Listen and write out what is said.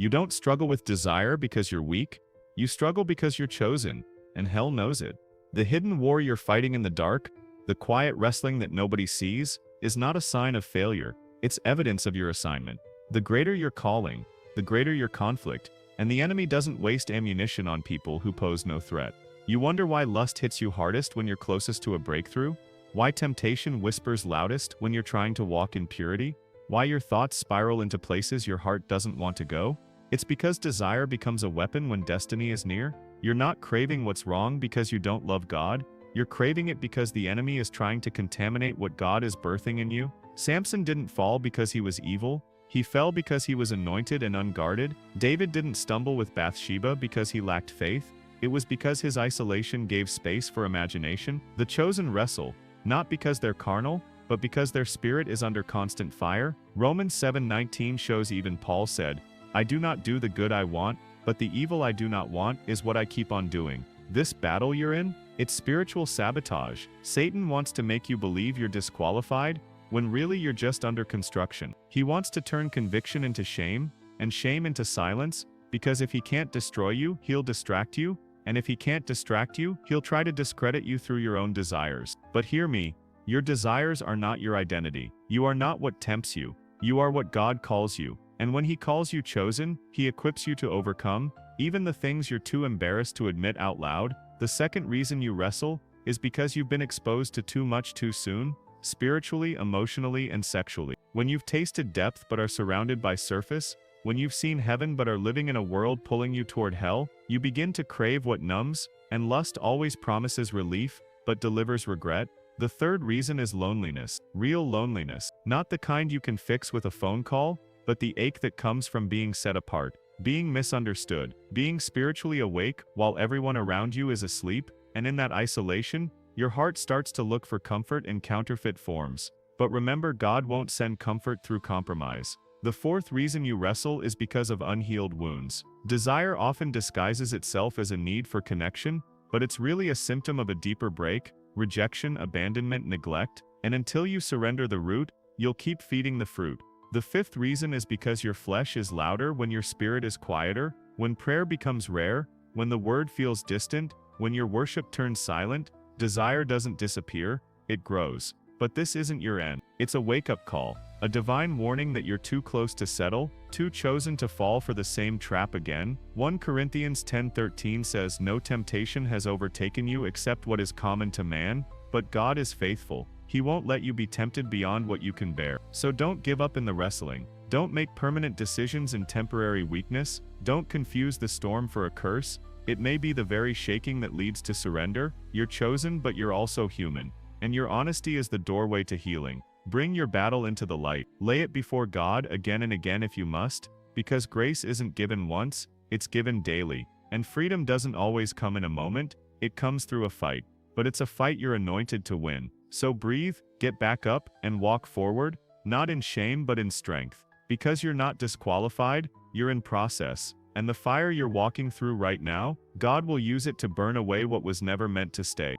You don't struggle with desire because you're weak. You struggle because you're chosen, and hell knows it. The hidden war you're fighting in the dark, the quiet wrestling that nobody sees, is not a sign of failure. It's evidence of your assignment. The greater your calling, the greater your conflict, and the enemy doesn't waste ammunition on people who pose no threat. You wonder why lust hits you hardest when you're closest to a breakthrough? Why temptation whispers loudest when you're trying to walk in purity? Why your thoughts spiral into places your heart doesn't want to go? It's because desire becomes a weapon when destiny is near. You're not craving what's wrong because you don't love God. You're craving it because the enemy is trying to contaminate what God is birthing in you. Samson didn't fall because he was evil. He fell because he was anointed and unguarded. David didn't stumble with Bathsheba because he lacked faith. It was because his isolation gave space for imagination. The chosen wrestle, not because they're carnal, but because their spirit is under constant fire. Romans 7:19 shows even Paul said, "I do not do the good I want, but the evil I do not want is what I keep on doing." This battle you're in, it's spiritual sabotage. Satan wants to make you believe you're disqualified, when really you're just under construction. He wants to turn conviction into shame, and shame into silence, because if he can't destroy you, he'll distract you, and if he can't distract you, he'll try to discredit you through your own desires. But hear me, your desires are not your identity. You are not what tempts you. You are what God calls you. And when he calls you chosen, he equips you to overcome, even the things you're too embarrassed to admit out loud. The second reason you wrestle is because you've been exposed to too much too soon, spiritually, emotionally, and sexually. When you've tasted depth but are surrounded by surface, when you've seen heaven but are living in a world pulling you toward hell, you begin to crave what numbs, and lust always promises relief, but delivers regret. The third reason is loneliness, real loneliness, not the kind you can fix with a phone call, but the ache that comes from being set apart, being misunderstood, being spiritually awake while everyone around you is asleep, and in that isolation, your heart starts to look for comfort in counterfeit forms. But remember, God won't send comfort through compromise. The fourth reason you wrestle is because of unhealed wounds. Desire often disguises itself as a need for connection, but it's really a symptom of a deeper break, rejection, abandonment, neglect, and until you surrender the root, you'll keep feeding the fruit. The fifth reason is because your flesh is louder when your spirit is quieter, when prayer becomes rare, when the word feels distant, when your worship turns silent. Desire doesn't disappear, it grows. But this isn't your end. It's a wake-up call, a divine warning that you're too close to settle, too chosen to fall for the same trap again. 1 Corinthians 10:13 says, "No temptation has overtaken you except what is common to man, but God is faithful. He won't let you be tempted beyond what you can bear." So don't give up in the wrestling. Don't make permanent decisions in temporary weakness. Don't confuse the storm for a curse. It may be the very shaking that leads to surrender. You're chosen, but you're also human. And your honesty is the doorway to healing. Bring your battle into the light. Lay it before God again and again if you must, because grace isn't given once, it's given daily. And freedom doesn't always come in a moment, it comes through a fight. But it's a fight you're anointed to win. So breathe, get back up, and walk forward, not in shame but in strength. Because you're not disqualified, you're in process. And the fire you're walking through right now, God will use it to burn away what was never meant to stay.